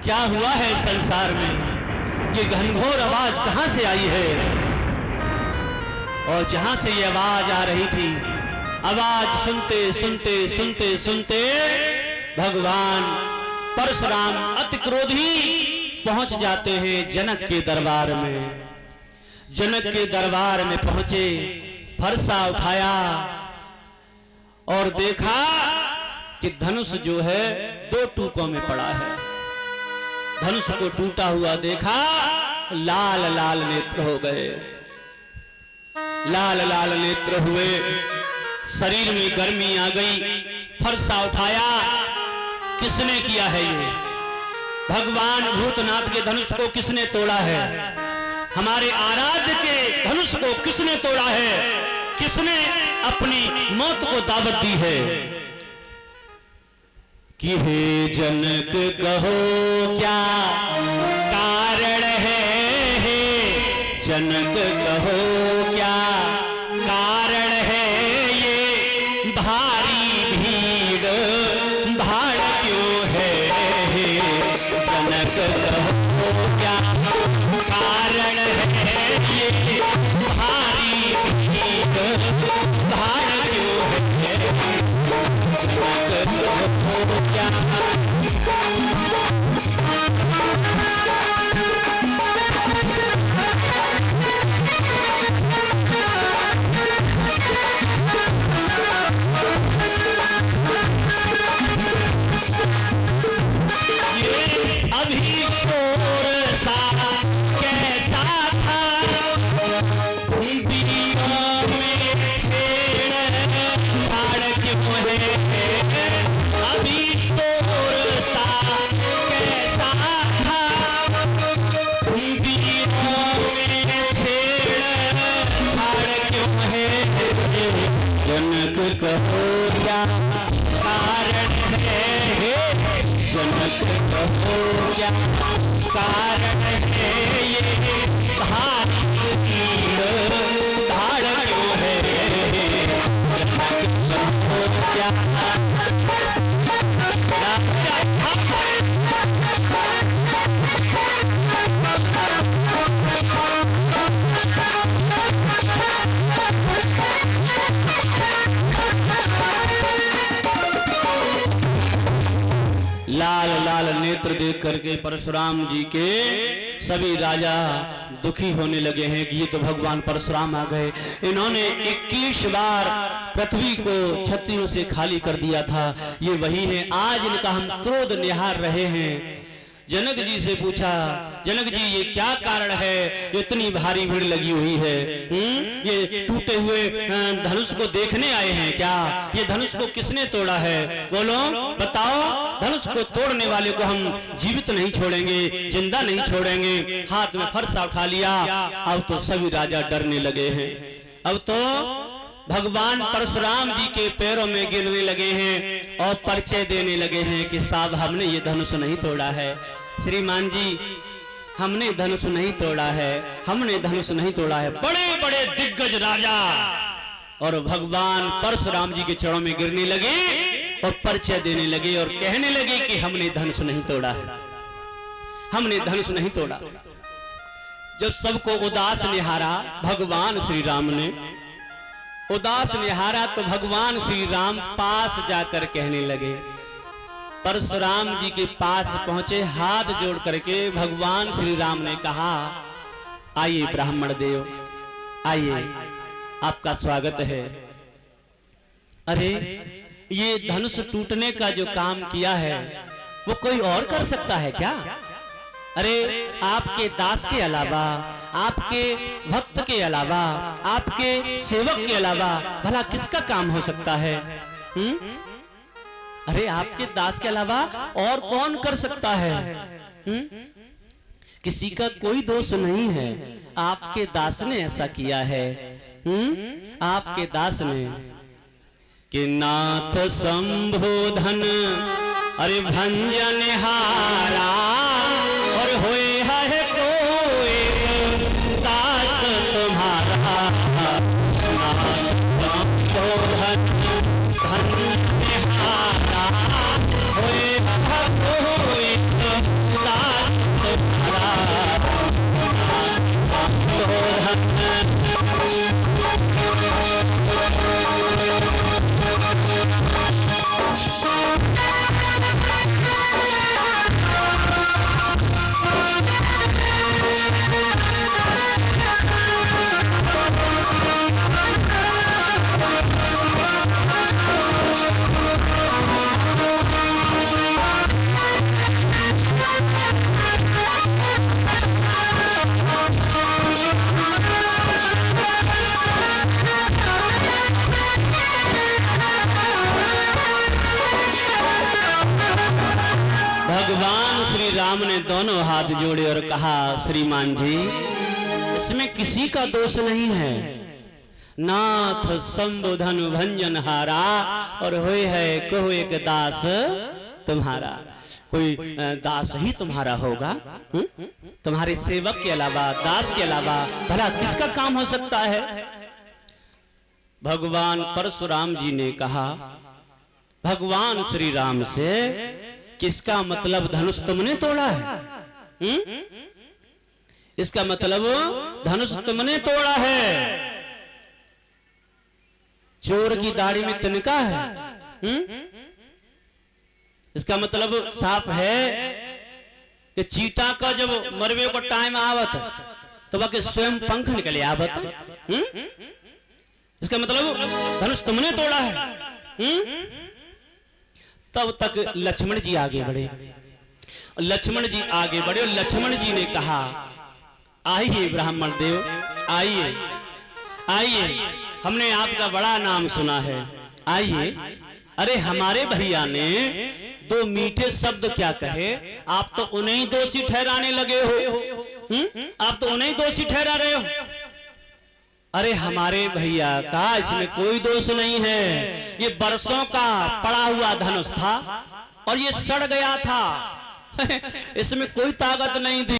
क्या हुआ है संसार में? ये घनघोर आवाज कहां से आई है? और जहां से ये आवाज आ रही थी, आवाज सुनते सुनते सुनते सुनते भगवान परशुराम अति क्रोधी पहुंच जाते हैं जनक के दरबार में। जनक के दरबार में पहुंचे, फरसा उठाया और देखा कि धनुष जो है दो टुकड़ों में पड़ा है। धनुष को टूटा हुआ देखा, लाल लाल नेत्र हो गए। लाल लाल नेत्र हुए, शरीर में गर्मी आ गई। फरसा उठाया, किसने किया है ये? भगवान भूतनाथ के धनुष को किसने तोड़ा है? हमारे आराध्य के धनुष को किसने तोड़ा है? किसने अपनी मौत को दावत दी है? कि हे जनक कहो क्या कारण है? जनक कहो क्या कारण है? ये भारी भीड़ भाड़ क्यों है? जनक कहो क्या कारण है? ये भारी भीड़ भाड़ क्यों है? जनक कहो क्या जनक कहो क्या कारण है? जनक कहो क्या कारण है? ये भारी भीड़ भाड़ क्यों है? जनक कहो क्या लाल लाल नेत्र देख करके परशुराम जी के सभी राजा दुखी होने लगे हैं कि ये तो भगवान परशुराम आ गए। इन्होंने 21 बार पृथ्वी को क्षत्रियों से खाली कर दिया था। ये वही है, आज इनका हम क्रोध निहार रहे हैं। जनक जी से पूछा, जनक जी ये क्या कारण है? इतनी भारी भीड़ लगी हुई है। ये टूटे हुए धनुष को देखने आए हैं क्या? ये धनुष को किसने तोड़ा है? बोलो बताओ। धनुष को तोड़ने वाले को हम जीवित नहीं छोड़ेंगे, जिंदा नहीं छोड़ेंगे। हाथ में फरसा उठा लिया। अब तो सभी राजा डरने लगे हैं। अब तो भगवान परशुराम जी के पैरों में गिरने लगे हैं और परिचय देने लगे हैं कि साहब हमने ये धनुष नहीं तोड़ा है। श्रीमान जी हमने धनुष नहीं तोड़ा है, हमने धनुष नहीं तोड़ा है। बड़े बड़े दिग्गज राजा और भगवान परशुराम जी के चरणों में गिरने लगे और परिचय देने लगे और कहने लगे कि हमने धनुष नहीं तोड़ा है, हमने धनुष नहीं तोड़ा। जब सबको उदास निहारा भगवान श्री राम ने, उदास निहारा तो भगवान श्री राम पास जाकर कहने लगे। परशुराम जी के पास पहुंचे, हाथ जोड़ करके भगवान श्री राम ने कहा, आइए ब्राह्मण देव, आइए आपका स्वागत है। अरे ये धनुष टूटने का जो काम किया है वो कोई और कर सकता है क्या? अरे आपके दास के अलावा, आपके भक्त के अलावा, आपके सेवक के अलावा भला किसका काम हो सकता है? अरे आपके दास के अलावा और कौन कर सकता है? किसी का कोई दोष नहीं है, आपके दास ने ऐसा किया है। आपके दास ने कि नाथ संबोधन अरे भंजन हारा और होए है कोई दास तुम्हारा। नाथ संबोधन भंजन हारा होए है राम ने दोनों हाथ जोड़े और कहा, श्रीमान जी इसमें किसी का दोष नहीं है। नाथ संबोधन भंजन हारा और होए है कहो एक दास तुम्हारा। कोई दास ही तुम्हारा होगा? तुम्हारे सेवक के अलावा, दास के अलावा भला किसका काम हो सकता है? भगवान परशुराम जी ने कहा भगवान श्री राम से, किसका मतलब धनुष तुमने तोड़ा है? इसका मतलब धनुष तुमने तोड़ा है। चोर की दाढ़ी में तिनका है। इसका मतलब साफ है कि चीता का जब मरवे को टाइम आवत तो वह स्वयं पंख निकले आवत। इसका मतलब धनुष तुमने तोड़ा है। तब तक लक्ष्मण जी आगे बढ़े। लक्ष्मण जी आगे बढ़े और लक्ष्मण जी ने कहा, आइए ब्राह्मण देव, आइए आइए, हमने आपका बड़ा नाम सुना है, आइए। अरे हमारे भैया ने दो मीठे शब्द क्या कहे, आप तो उन्हें ही दोषी ठहराने लगे हो। आप तो उन्हें ही दोषी ठहरा रहे हो। अरे हमारे भैया का इसमें कोई दोष नहीं है। ये बरसों का पड़ा हुआ धनुष था और ये सड़ गया था। इसमें कोई ताकत नहीं थी।